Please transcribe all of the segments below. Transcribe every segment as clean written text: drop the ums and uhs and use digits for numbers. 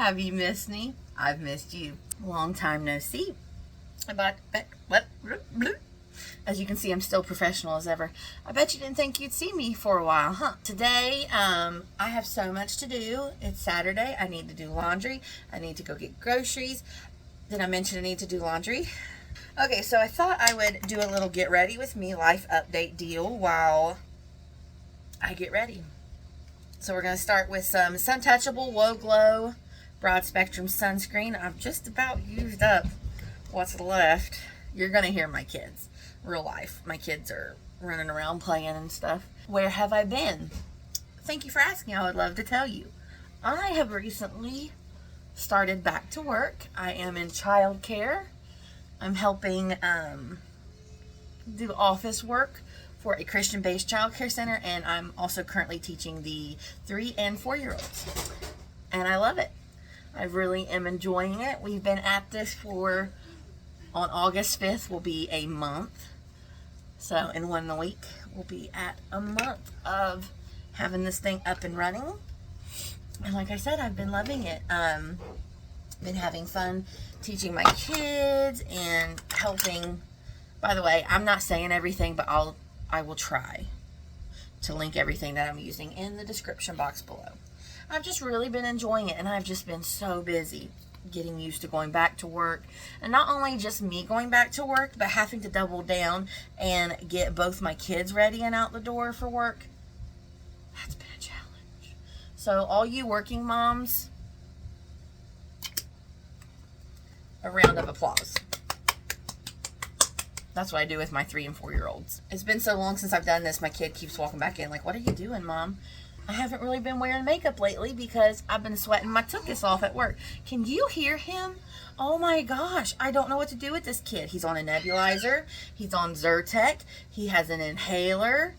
Have you missed me? I've missed you. Long time no see. As you can see, I'm still professional as ever. I bet you didn't think you'd see me for a while, huh? Today, I have so much to do. It's Saturday. I need to do laundry. I need to go get groceries. Did I mention I need to do laundry? Okay, so I thought I would do a little get ready with me life update deal while I get ready. So we're going to start with some Sun Touchable Whoa Glow Broad Spectrum Sunscreen. I've just about used up what's left. You're going to hear my kids. Real life. My kids are running around playing and stuff. Where have I been? Thank you for asking. I would love to tell you. I have recently started back to work. I am in childcare. I'm helping do office work for a Christian-based childcare center, and I'm also currently teaching the 3 and 4-year-olds. And I love it. I really am enjoying it. We've been at this for, on August 5th will be a month. So in 1 week, we'll be at a month of having this thing up and running. And like I said, I've been loving it. Been having fun teaching my kids and helping. By the way, I'm not saying everything, but I will try to link everything that I'm using in the description box below. I've just really been enjoying it, and I've just been so busy getting used to going back to work. And not only just me going back to work, but having to double down and get both my kids ready and out the door for work. That's been a challenge. So all you working moms, a round of applause. That's what I do with my 3 and 4-year-olds. It's been so long since I've done this, my kid keeps walking back in like, what are you doing, Mom? I haven't really been wearing makeup lately because I've been sweating my tuchus off at work. Can you hear him? Oh my gosh, I don't know what to do with this kid. He's on a nebulizer. He's on Zyrtec. He has an inhaler.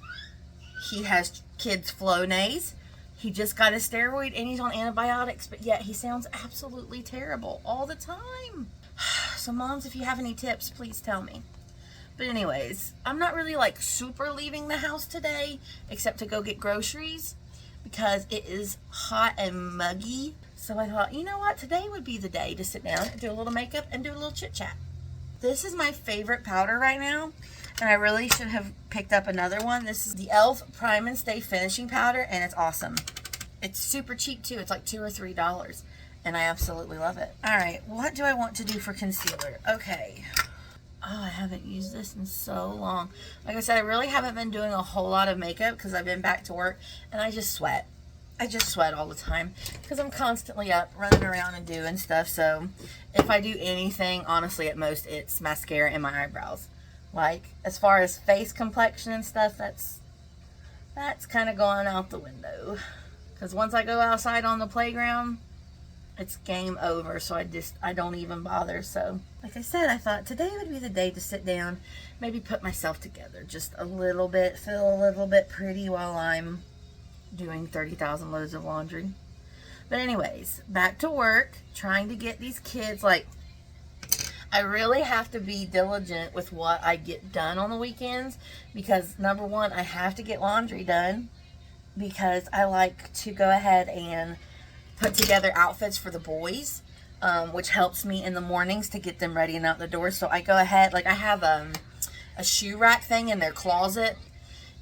He has kids Flonase. He just got a steroid and he's on antibiotics, but yet he sounds absolutely terrible all the time. So moms, if you have any tips, please tell me. But anyways, I'm not really like super leaving the house today, except to go get groceries because it is hot and muggy. So I thought, you know what? Today would be the day to sit down and do a little makeup and do a little chit chat. This is my favorite powder right now, and I really should have picked up another one. This is the e.l.f. Prime and Stay Finishing Powder, and it's awesome. It's super cheap too. It's like $2 or $3, and I absolutely love it. All right, what do I want to do for concealer? Okay. Oh, I haven't used this in so long. Like I said, I really haven't been doing a whole lot of makeup because I've been back to work, and I just sweat. I just sweat all the time because I'm constantly up running around and doing stuff. So if I do anything, honestly, at most it's mascara and my eyebrows. Like, as far as face complexion and stuff, that's kind of going out the window. Because once I go outside on the playground, it's game over. So I don't even bother. So like I said, I thought today would be the day to sit down, maybe put myself together just a little bit, feel a little bit pretty while I'm doing 30,000 loads of laundry. But anyways, back to work, trying to get these kids, like, I really have to be diligent with what I get done on the weekends because number one, I have to get laundry done because I like to go ahead and put together outfits for the boys, which helps me in the mornings to get them ready and out the door. So I go ahead, like I have a shoe rack thing in their closet,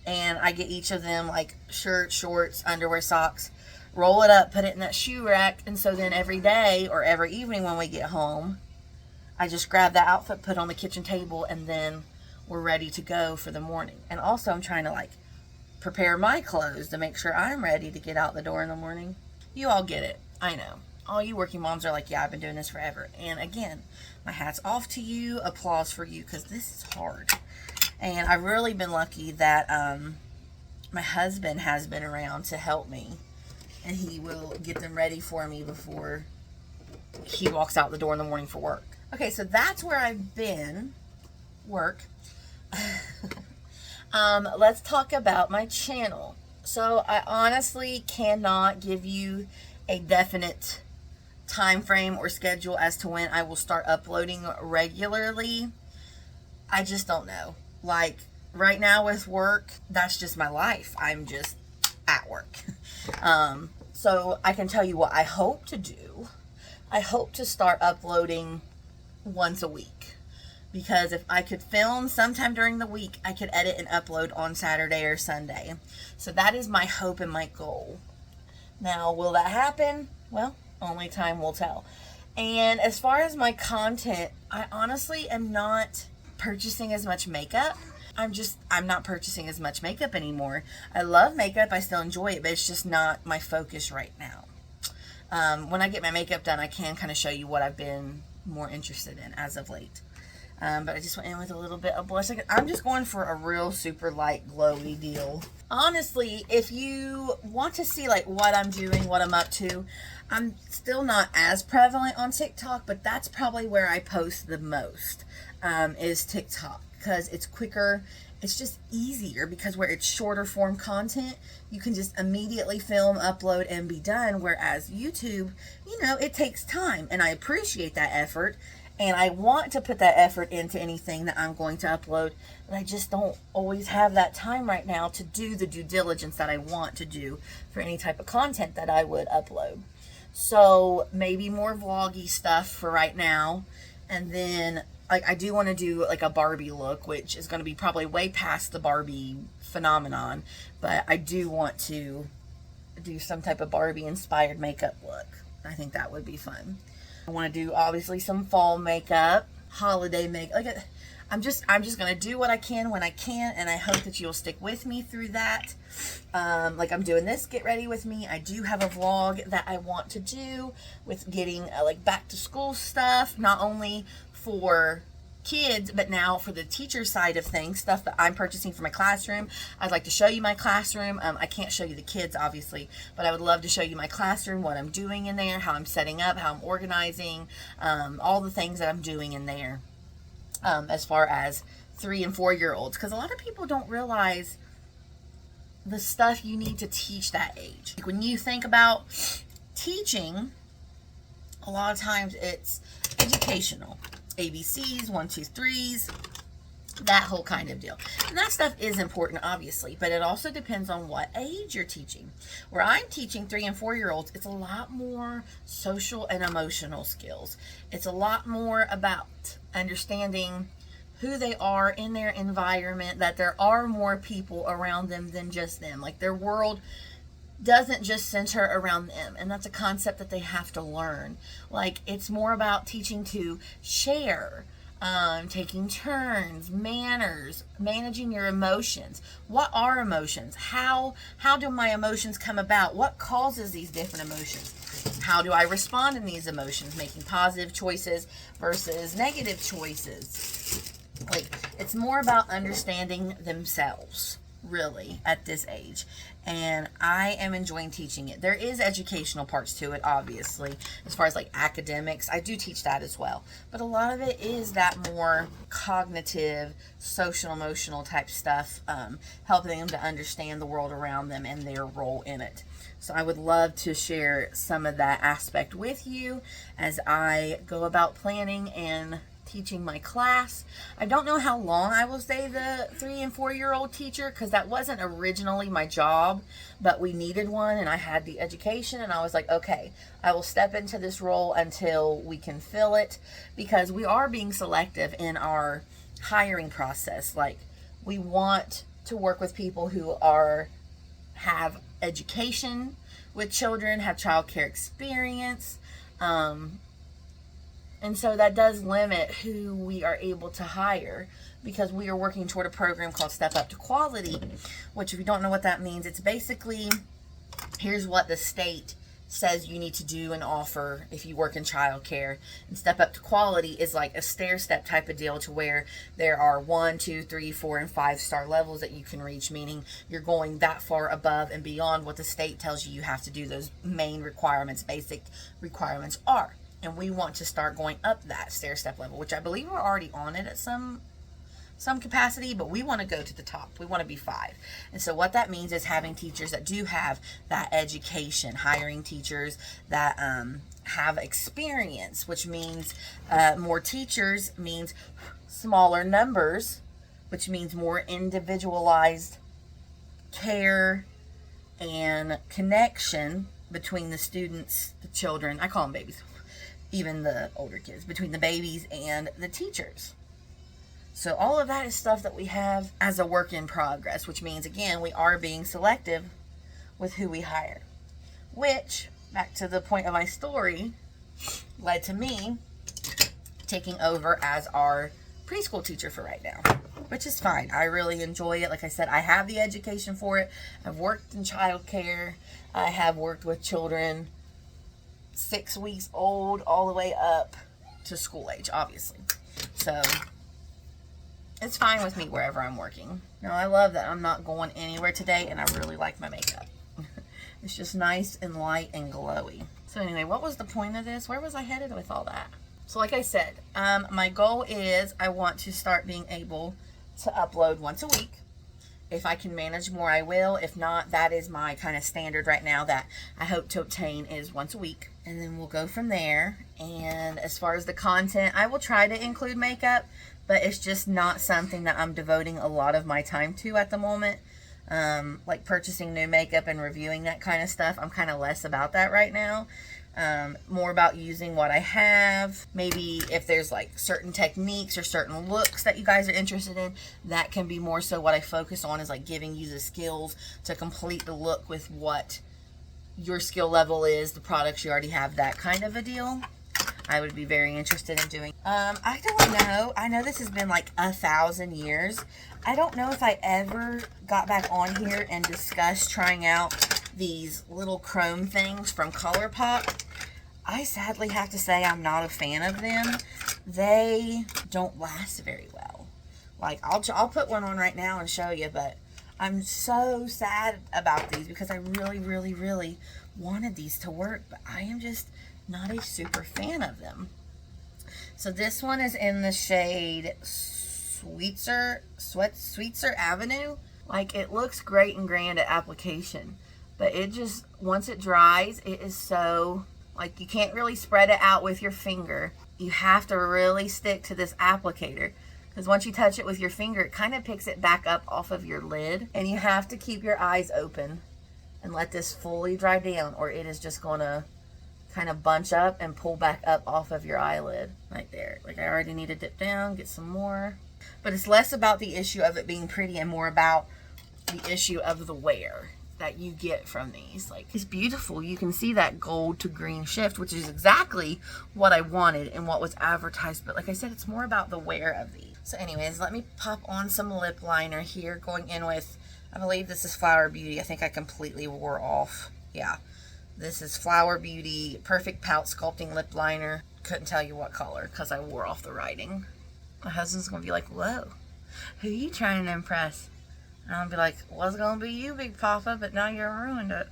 and I get each of them like shirts, shorts, underwear, socks, roll it up, put it in that shoe rack, and so then every day or every evening when we get home, I just grab that outfit, put it on the kitchen table, and then we're ready to go for the morning. And also I'm trying to like prepare my clothes to make sure I'm ready to get out the door in the morning. You all get it. I know. All you working moms are like, yeah, I've been doing this forever. And again, my hat's off to you. Applause for you because this is hard. And I've really been lucky that my husband has been around to help me. And he will get them ready for me before he walks out the door in the morning for work. Okay, so that's where I've been. Work. Let's talk about my channel. So I honestly cannot give you a definite time frame or schedule as to when I will start uploading regularly. I just don't know. Like right now with work, that's just my life. I'm just at work. So I can tell you what I hope to do I hope to start uploading once a week, because if I could film sometime during the week, I could edit and upload on Saturday or Sunday. So that is my hope and my goal. Now, will that happen? Well, only time will tell. And as far as my content, I honestly am not purchasing as much makeup. I'm not purchasing as much makeup anymore. I love makeup. I still enjoy it, but it's just not my focus right now. When I get my makeup done, I can kind of show you what I've been more interested in as of late. But I just went in with a little bit of blush. I'm just going for a real super light glowy deal. Honestly, if you want to see like what I'm doing, what I'm up to, I'm still not as prevalent on TikTok, but that's probably where I post the most, is TikTok, because it's quicker. It's just easier, because where it's shorter form content, you can just immediately film, upload, and be done. Whereas YouTube, you know, it takes time, and I appreciate that effort. And I want to put that effort into anything that I'm going to upload, but I just don't always have that time right now to do the due diligence that I want to do for any type of content that I would upload. So maybe more vloggy stuff for right now. And then like I do want to do like a Barbie look, which is going to be probably way past the Barbie phenomenon, but I do want to do some type of Barbie inspired makeup look. I think that would be fun. I want to do obviously some fall makeup, holiday makeup. Like I'm just gonna do what I can when I can, and I hope that you'll stick with me through that. Like I'm doing this Get Ready With Me. I do have a vlog that I want to do with getting like back to school stuff, not only for kids, but now for the teacher side of things, stuff that I'm purchasing for my classroom. I'd like to show you my classroom. I can't show you the kids, obviously, but I would love to show you my classroom, what I'm doing in there, how I'm setting up, how I'm organizing, all the things that I'm doing in there, as far as 3 and 4 year olds, because a lot of people don't realize the stuff you need to teach that age. Like when you think about teaching, a lot of times it's educational. ABCs, 1, 2, 3s, that whole kind of deal. And that stuff is important, obviously, but it also depends on what age you're teaching. Where I'm teaching 3 and 4 year olds, it's a lot more social and emotional skills. It's a lot more about understanding who they are in their environment, that there are more people around them than just them. Like their world doesn't just center around them, and that's a concept that they have to learn. Like it's more about teaching to share, taking turns, manners, managing your emotions. What are emotions? How do my emotions come about? What causes these different emotions? How do I respond in these emotions? Making positive choices versus negative choices. Like it's more about understanding themselves, really, at this age. And I am enjoying teaching it. There is educational parts to it, obviously, as far as like academics. I do teach that as well, but a lot of it is that more cognitive, social, emotional type stuff, helping them to understand the world around them and their role in it. So I would love to share some of that aspect with you as I go about planning and teaching my class. I don't know how long I will stay the 3 and 4 year old teacher, because that wasn't originally my job, but we needed one and I had the education, and I was like, okay, I will step into this role until we can fill it, because we are being selective in our hiring process. Like we want to work with people who have education with children, have childcare experience, and so that does limit who we are able to hire, because we are working toward a program called Step Up to Quality, which if you don't know what that means, it's basically, here's what the state says you need to do and offer if you work in childcare. And Step Up to Quality is like a stair-step type of deal, to where there are 1, 2, 3, 4, and 5-star levels that you can reach, meaning you're going that far above and beyond what the state tells you have to do. Those main requirements, basic requirements are. And we want to start going up that stair-step level, which I believe we're already on it at some capacity, but we want to go to the top. We want to be 5. And so what that means is having teachers that do have that education, hiring teachers that have experience, which means more teachers means smaller numbers, which means more individualized care and connection between the students, the children, I call them babies, even the older kids, between the babies and the teachers. So all of that is stuff that we have as a work in progress, which means, again, we are being selective with who we hire. Which, back to the point of my story, led to me taking over as our preschool teacher for right now, which is fine. I really enjoy it. Like I said, I have the education for it. I've worked in childcare. I have worked with children 6 weeks old all the way up to school age, obviously. So it's fine with me wherever I'm working. Now, I love that I'm not going anywhere today, and I really like my makeup. It's just nice and light and glowy. So anyway, what was the point of this? Where was I headed with all that? So like I said, my goal is I want to start being able to upload once a week. If I can manage more, I will. If not, that is my kind of standard right now that I hope to obtain is once a week. And then we'll go from there. And as far as the content, I will try to include makeup, but it's just not something that I'm devoting a lot of my time to at the moment. Like purchasing new makeup and reviewing that kind of stuff, I'm kind of less about that right now. More about using what I have. Maybe if there's like certain techniques or certain looks that you guys are interested in, that can be more so what I focus on, is like giving you the skills to complete the look with what your skill level is, the products you already have, that kind of a deal. I would be very interested in doing. I don't know. I know this has been like 1,000 years. I don't know if I ever got back on here and discussed trying out these little chrome things from ColourPop. I sadly have to say I'm not a fan of them. They don't last very well. Like, I'll put one on right now and show you, but I'm so sad about these because I really, really, really wanted these to work, but I am just not a super fan of them. So this one is in the shade Sweetzer Avenue. Like, it looks great and grand at application, but it just, once it dries, it is so, like, you can't really spread it out with your finger. You have to really stick to this applicator, because once you touch it with your finger, it kind of picks it back up off of your lid, and you have to keep your eyes open and let this fully dry down, or it is just going to kind of bunch up and pull back up off of your eyelid right there. Like, I already need to dip down, get some more. But it's less about the issue of it being pretty and more about the issue of the wear that you get from these. Like, it's beautiful. You can see that gold to green shift, which is exactly what I wanted and what was advertised. But like I said, it's more about the wear of these. So anyways, let me pop on some lip liner here, going in with, I believe this is Flower Beauty. I think I completely wore off. Yeah. This is Flower Beauty Perfect Pout Sculpting Lip Liner. Couldn't tell you what color because I wore off the writing. My husband's going to be like, whoa, who are you trying to impress? And I'll be like, was going to be you, Big Papa, but now you ruined it.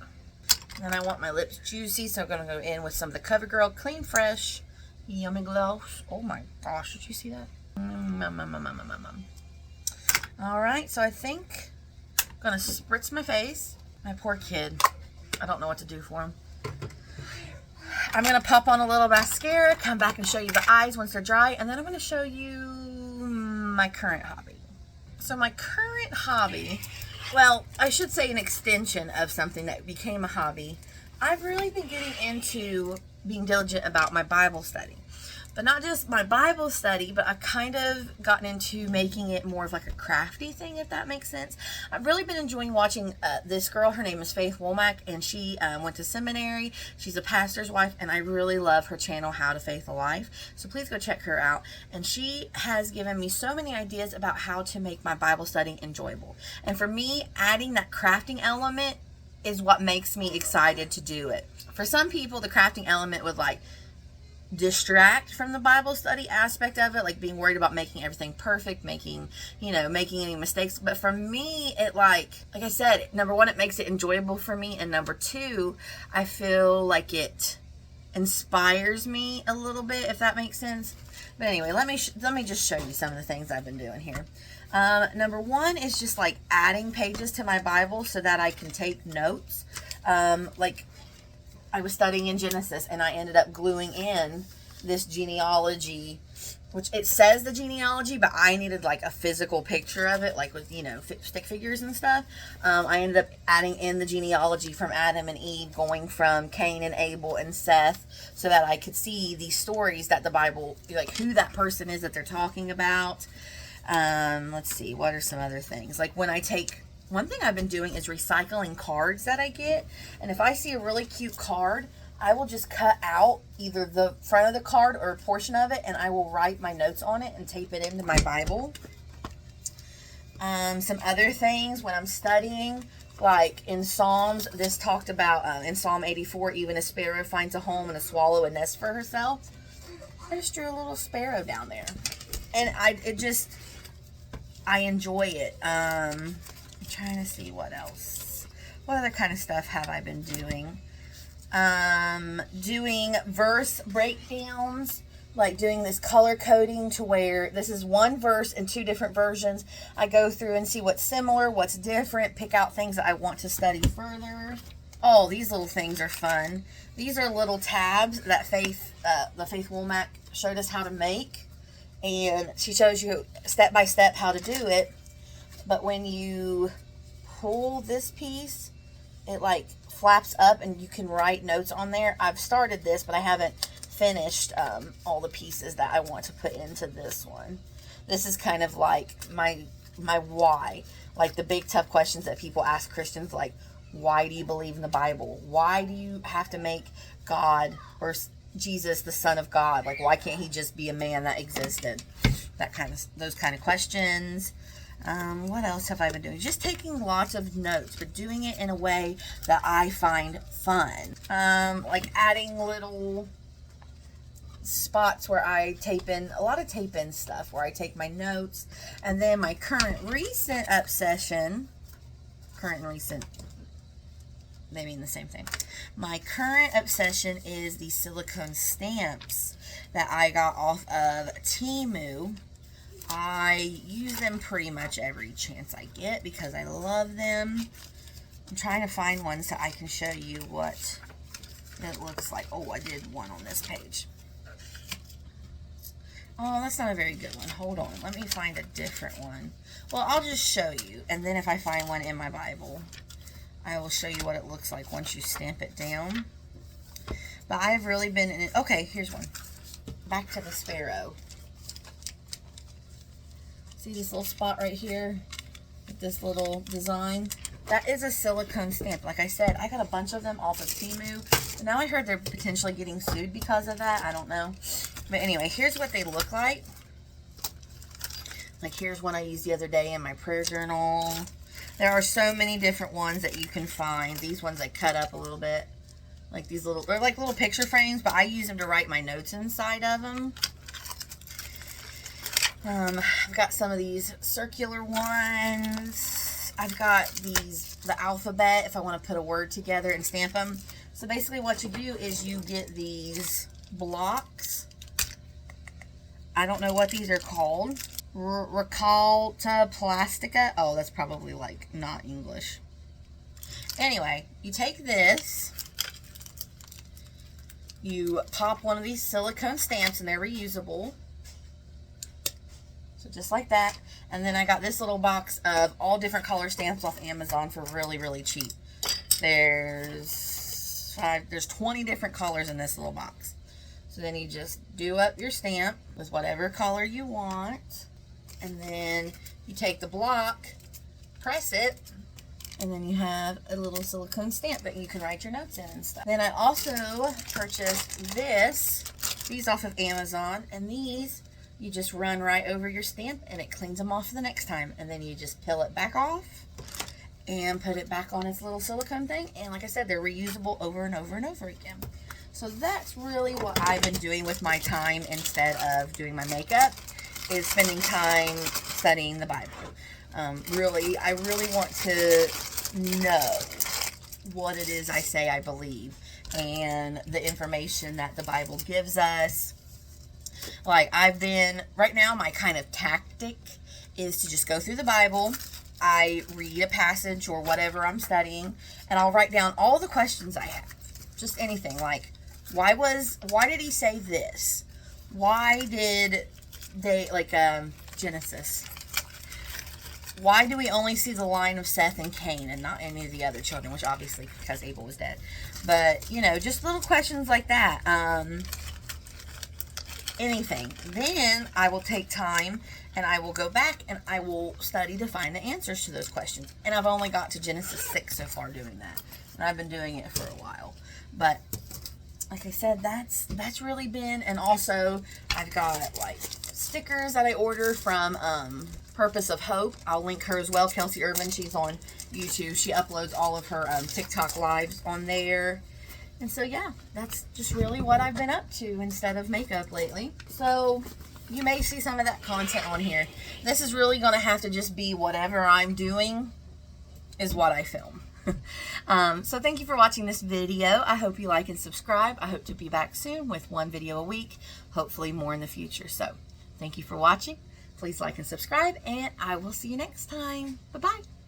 And I want my lips juicy, so I'm going to go in with some of the CoverGirl Clean Fresh Yummy Gloss. Oh my gosh, did you see that? Alright, so I think I'm going to spritz my face. My poor kid. I don't know what to do for him. I'm going to pop on a little mascara, come back and show you the eyes once they're dry, and then I'm going to show you my current hobby. So my current hobby, well, I should say an extension of something that became a hobby. I've really been getting into being diligent about my Bible study. But not just my Bible study, but I've kind of gotten into making it more of like a crafty thing, if that makes sense. I've really been enjoying watching this girl. Her name is Faith Womack, and she went to seminary. She's a pastor's wife, and I really love her channel, How to Faith a Life. So please go check her out. And she has given me so many ideas about how to make my Bible study enjoyable. And for me, adding that crafting element is what makes me excited to do it. For some people, the crafting element would like distract from the Bible study aspect of it, like being worried about making everything perfect, making any mistakes. But for me, it like I said, number one, it makes it enjoyable for me, and number two, I feel like it inspires me a little bit, if that makes sense. But anyway, let me just show you some of the things I've been doing here. Number one is just like adding pages to my Bible so that I can take notes. Like, I was studying in Genesis, and I ended up gluing in this genealogy which it says the genealogy, but I needed like a physical picture of it, like with, you know, stick figures and stuff. I ended up adding in the genealogy from Adam and Eve, going from Cain and Abel and Seth, so that I could see these stories that the Bible, like who that person is that they're talking about. Let's see, what are some other things? Like when I take, one thing I've been doing is recycling cards that I get. And if I see a really cute card, I will just cut out either the front of the card or a portion of it, and I will write my notes on it and tape it into my Bible. Some other things when I'm studying, like in Psalms, this talked about, in Psalm 84, even a sparrow finds a home and a swallow a nest for herself. I just drew a little sparrow down there. And I enjoy it. I'm trying to see what else. What other kind of stuff have I been doing? Doing verse breakdowns, like doing this color coding to where this is one verse in two different versions. I go through and see what's similar, what's different, pick out things that I want to study further. Oh, these little things are fun. These are little tabs that the Faith Woolmack showed us how to make. And she shows you step by step how to do it. But when you pull this piece, it like flaps up and you can write notes on there. I've started this, but I haven't finished all the pieces that I want to put into this one. This is kind of like my why. Like the big tough questions that people ask Christians, like, why do you believe in the Bible? Why do you have to make God or Jesus the Son of God? Like, why can't he just be a man that existed? Those kind of questions. What else have I been doing? Just taking lots of notes, but doing it in a way that I find fun. Like adding little spots where I tape in, a lot of tape in stuff where I take my notes. And then my recent obsession, they mean the same thing. My current obsession is the silicone stamps that I got off of Temu. I use them pretty much every chance I get because I love them. I'm trying to find one so I can show you what it looks like. Oh, I did one on this page. Oh, that's not a very good one. Hold on. Let me find a different one. Well, I'll just show you. And then if I find one in my Bible, I will show you what it looks like once you stamp it down. But I've really been in it. Okay, here's one. Back to the sparrow. See this little spot right here with this little design? That is a silicone stamp. Like I said, I got a bunch of them off of Temu. And now I heard they're potentially getting sued because of that. I don't know. But anyway, here's what they look like. Like here's one I used the other day in my prayer journal. There are so many different ones that you can find. These ones I cut up a little bit. Like these little, they're like little picture frames, but I use them to write my notes inside of them. I've got some of these circular ones. I've got the alphabet if I want to put a word together and stamp them. So basically what you do is you get these blocks. I don't know what these are called. Ricolta plastica. Oh, that's probably like not English. Anyway, you take this. You pop one of these silicone stamps and they're reusable. So just like that. And then I got this little box of all different color stamps off Amazon for really, really cheap. There's 20 different colors in this little box. So then you just do up your stamp with whatever color you want. And then you take the block, press it, and then you have a little silicone stamp that you can write your notes in and stuff. Then I also purchased these off of Amazon, and these you just run right over your stamp and it cleans them off the next time. And then you just peel it back off and put it back on its little silicone thing. And like I said, they're reusable over and over and over again. So that's really what I've been doing with my time instead of doing my makeup, is spending time studying the Bible. I really want to know what it is I say I believe and the information that the Bible gives us. Like right now my kind of tactic is to just go through the Bible. I read a passage or whatever I'm studying, and I'll write down all the questions I have. Just anything like, why did he say this? Why did Genesis. Why do we only see the line of Seth and Cain and not any of the other children? Which obviously because Abel was dead. But, you know, just little questions like that. Anything. Then I will take time and I will go back and I will study to find the answers to those questions. And I've only got to Genesis 6 so far doing that. And I've been doing it for a while. But like I said, that's really been, and also I've got like stickers that I ordered from Purpose of Hope. I'll link her as well, Kelsey Urban. She's on YouTube. She uploads all of her TikTok lives on there. And so yeah, that's just really what I've been up to instead of makeup lately. So you may see some of that content on here. This is really going to have to just be whatever I'm doing is what I film. So thank you for watching this video. I hope you like and subscribe. I hope to be back soon with one video a week, hopefully more in the future. So thank you for watching. Please like and subscribe, and I will see you next time. Bye-bye.